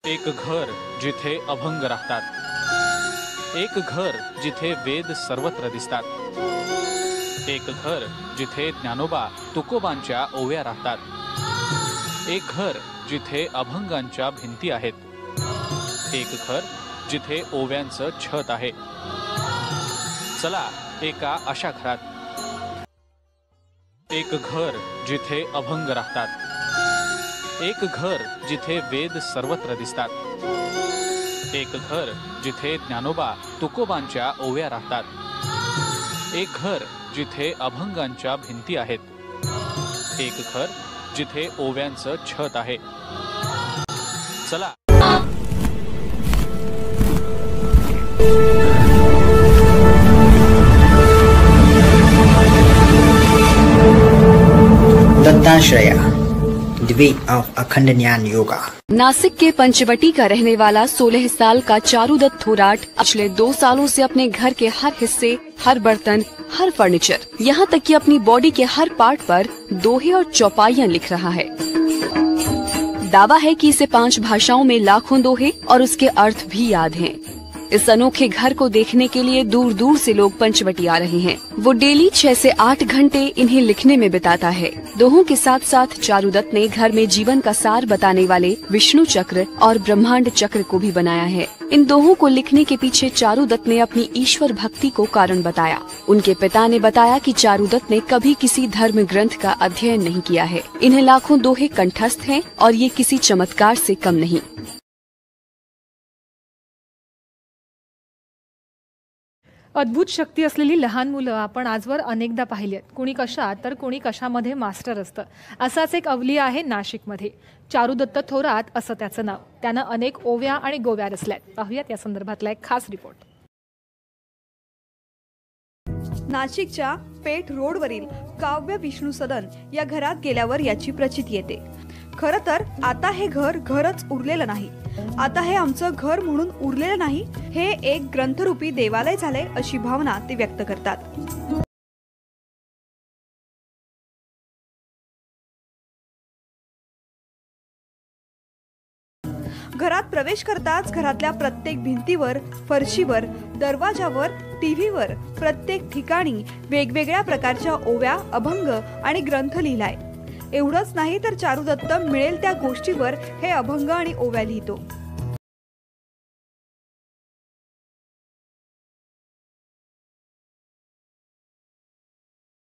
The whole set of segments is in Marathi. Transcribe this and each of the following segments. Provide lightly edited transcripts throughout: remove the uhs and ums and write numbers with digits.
एक घर जिथे अभंग राहतात, एक घर जिथे वेद सर्वत्र दिसतात, एक घर जिथे ज्ञानोबा तुकोबांच्या ओव्या राहतात, एक घर जिथे अभंगांच्या भिंती आहेत, एक घर जिथे ओव्यांचं छत आहे. चला एका अशा घरात. एक घर जिथे अभंग राहतात, एक घर जिथे वेद सर्वत्र दिसतात, एक घर जिथे ज्ञानोबा तुकोबांच्या ओव्या राहतात, एक घर जिथे अभंगांच्या भिंती आहेत, एक घर जिथे ओव्यांचं छत आहे. चला. दत्ताश्रया, The way of अखंड ज्ञान योगा. नासिक के पंचवटी का रहने वाला 16 साल का चारुदत्त थोराट पिछले 2 सालों से अपने घर के हर हिस्से, हर बर्तन, हर फर्नीचर, यहाँ तक कि अपनी बॉडी के हर पार्ट पर दोहे और चौपाइयाँ लिख रहा है. दावा है कि इसे 5 भाषाओं में लाखों दोहे और उसके अर्थ भी याद हैं. इस अनोखे घर को देखने के लिए दूर दूर से लोग पंचवटी आ रहे हैं. वो डेली 6 से 8 घंटे इन्हें लिखने में बिताता है. दोहों के साथ साथ चारुदत्त ने घर में जीवन का सार बताने वाले विष्णु चक्र और ब्रह्मांड चक्र को भी बनाया है. इन दोहों को लिखने के पीछे चारुदत्त ने अपनी ईश्वर भक्ति को कारण बताया. उनके पिता ने बताया कि चारुदत्त ने कभी किसी धर्म ग्रंथ का अध्ययन नहीं किया है. इन्हें लाखों दोहे कंठस्थ हैं और ये किसी चमत्कार से कम नहीं. अद्भुत शक्ती असलेली लहान मुलं आपण आजवर अनेकदा पाहिली आहेत. कोणी कशात तर कोणी कशामध्ये मास्टर असतं. असाच एक अवली आहे नाशिकमध्ये. चारुदत्त थोरात असं त्याचं नाव. त्यानं अनेक ओव्या आणि गोव्या रचल्यात. पाहूयात या संदर्भातला एक खास रिपोर्ट. नाशिकच्या पेठ रोडवरील काव्य विष्णू सदन या घरात गेल्यावर याची प्रचिती येते. खरं तर आता हे घर घरच उरलेलं नाही. आता हे आमचं घर म्हणून उरलेलं नाही, हे एक ग्रंथरूपी देवालय झाले अशी भावना ते व्यक्त करतात. घरात प्रवेश करताच घरातल्या प्रत्येक भिंतीवर, फरशीवर, दरवाजावर, टीव्हीवर, प्रत्येक ठिकाणी वेगवेगळ्या प्रकारच्या ओव्या, अभंग आणि ग्रंथ लिहिलाय. एवढंच नाही तर चारुदत्त मिळेल त्या गोष्टीवर हे अभंग आणि ओव्या लिहितो.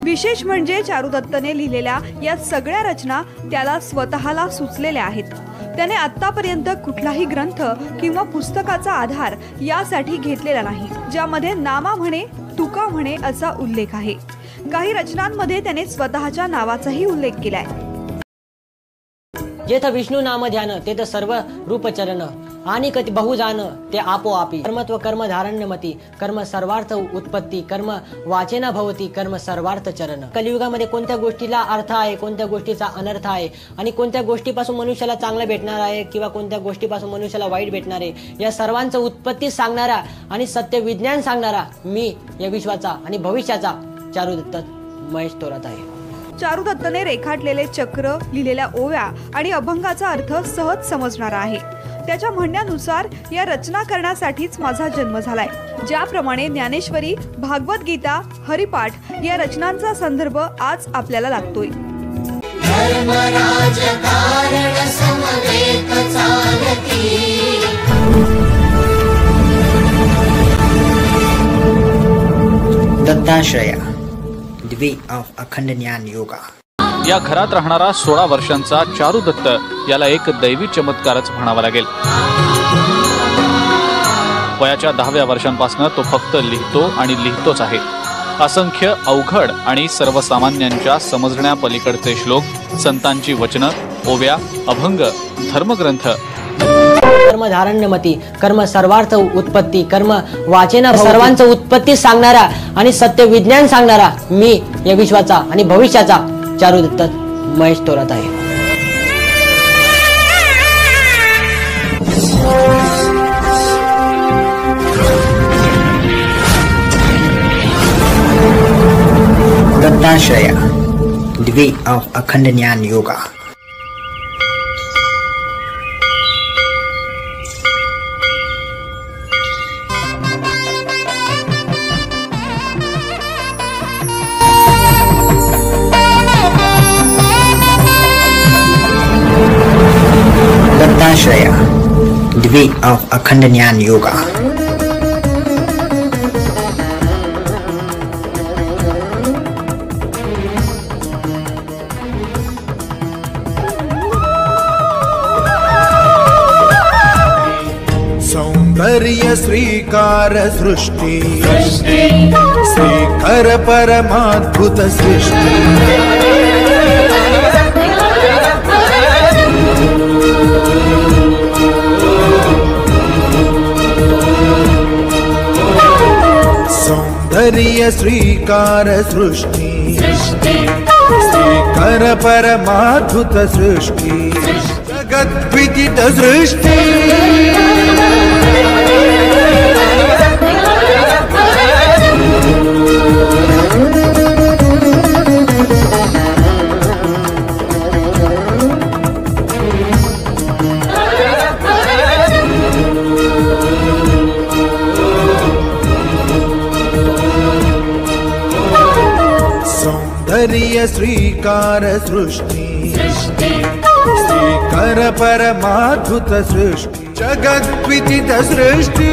विशेष म्हणजे चारुदत्तने लिहिलेल्या या सगळ्या रचना त्याला स्वतःला सुचलेल्या आहेत. त्याने आतापर्यंत कुठलाही ग्रंथ किंवा पुस्तकाचा आधार यासाठी घेतलेला नाही, ज्यामध्ये नामा म्हणे, तुका म्हणे असा उल्लेख आहे. काही रचनांमध्ये त्याने स्वतःच्या नावाचाही उल्लेख केलाय. जेथ विष्णू नाम ध्यान तेथ सर्व रूप चरण आणि कति बहु जान ते आपोआपी. कर्मत्व कर्म धारण्यमती कर्म सर्वार्थ उत्पत्ती कर्म वाचेना भवती कर्म सर्वार्थ चरण. कलियुगामध्ये कोणत्या गोष्टीला अर्थ आहे, कोणत्या गोष्टीचा अनर्थ आहे आणि कोणत्या गोष्टीपासून मनुष्याला चांगलं भेटणार आहे किंवा कोणत्या गोष्टीपासून मनुष्याला वाईट भेटणार आहे, या सर्वांचं उत्पत्ती सांगणारा आणि सत्य विज्ञान सांगणारा मी या विश्वाचा आणि भविष्याचा चारुदत्त महेश थोरात आहे. चारुदत्तने रेखाटलेले चक्र, लिहिलेल्या ओव्या आणि अभंगाचा अर्थ सहज समजणारा आहे. त्याच्या म्हणण्यानुसार या रचना करण्यासाठीच माझा जन्म झालाय. ज्याप्रमाणे ज्ञानेश्वरी, भागवत गीता, हरिपाठ या रचनांचा संदर्भ आज आपल्याला लागतोय. दत्ताश्रया, The way of अखंड ज्ञान योगा. या घरात राहणारा 16 वर्षांचा चारुदत्त याला एक दैवी चमत्कारच म्हणावा लागेल. वयाच्या 10व्या वर्षांपासून तो फक्त लिहितो आणि लिहितोच आहे. असंख्य अवघड आणि सर्वसामान्यांच्या समजण्या पलीकडचे श्लोक, संतांची वचनं, ओव्या, अभंग, धर्मग्रंथ. कर्म धारण्यमती कर्म सर्वार्थ उत्पत्ती कर्म वाचेना सर्वांचं उत्पत्ती सांगणारा आणि सत्य विज्ञान सांगणारा मी या विश्वाचा आणि भविष्याचा चारुदत्त महेश थोरात आहे. दत्ताश्रया, The way of अखंड ज्ञान yoga. way of Akhand Jnana Yoga. सौंदर्य श्रीकार सृष्टि श्रीकर परमाद्भुत सृष्टि सौंदर्य श्रीकार सृष्टि श्रीकर परमाद्भुत सृष्टि जगद्विदित सृष्टि सौंदर्य श्रीकार सृष्टि श्रीकर परमाद्भुत सृष्टि जगद्विदित सृष्टि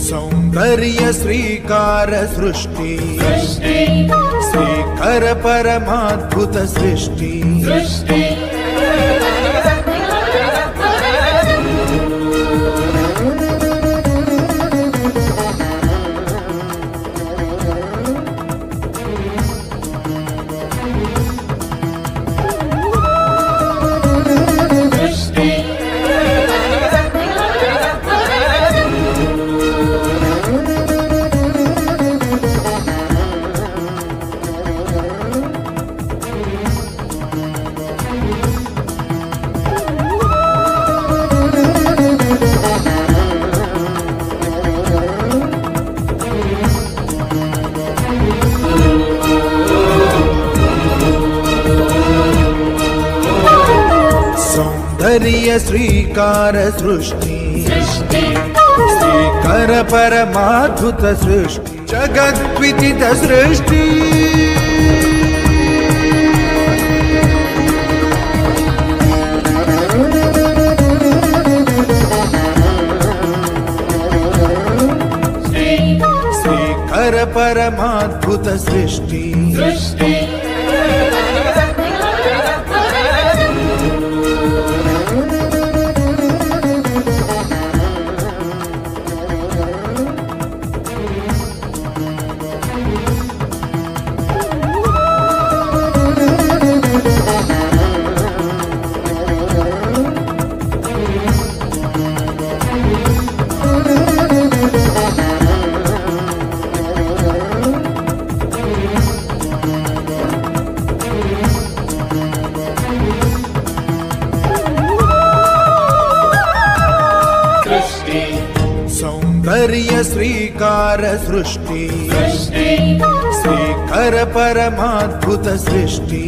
सौंदर्य श्रीकार सृष्टि श्रीकर परमाद्भुत सृष्टि सौंदर्य श्रीकार सृष्टि श्रीकर परमाद्भुत सृष्टि जगद्विदित सृष्टि श्रीकर परमाद्भुत सृष्टि सौंदर्य श्रीकार सृष्टि श्रीकर परमाद्भुत सृष्टि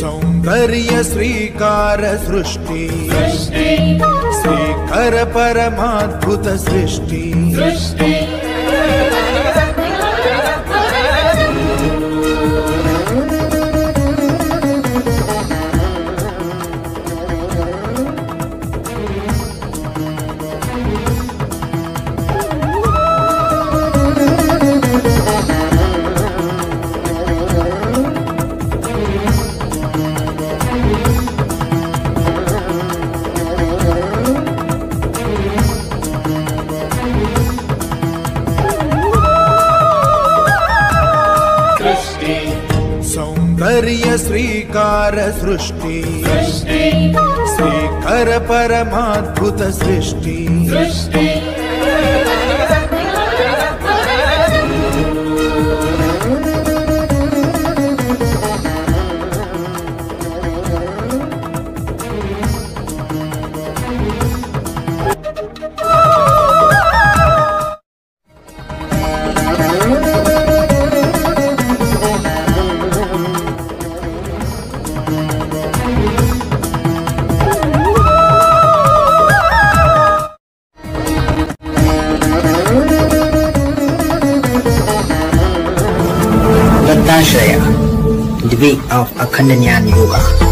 सौंदर्य श्रीकार सृष्टि श्रीकर परमाद्भुत सृष्टि श्रीकार सृष्टि श्रीकर परमाद्भुत सृष्टि Dattashaya, the way of Akhanda Jnana Yoga.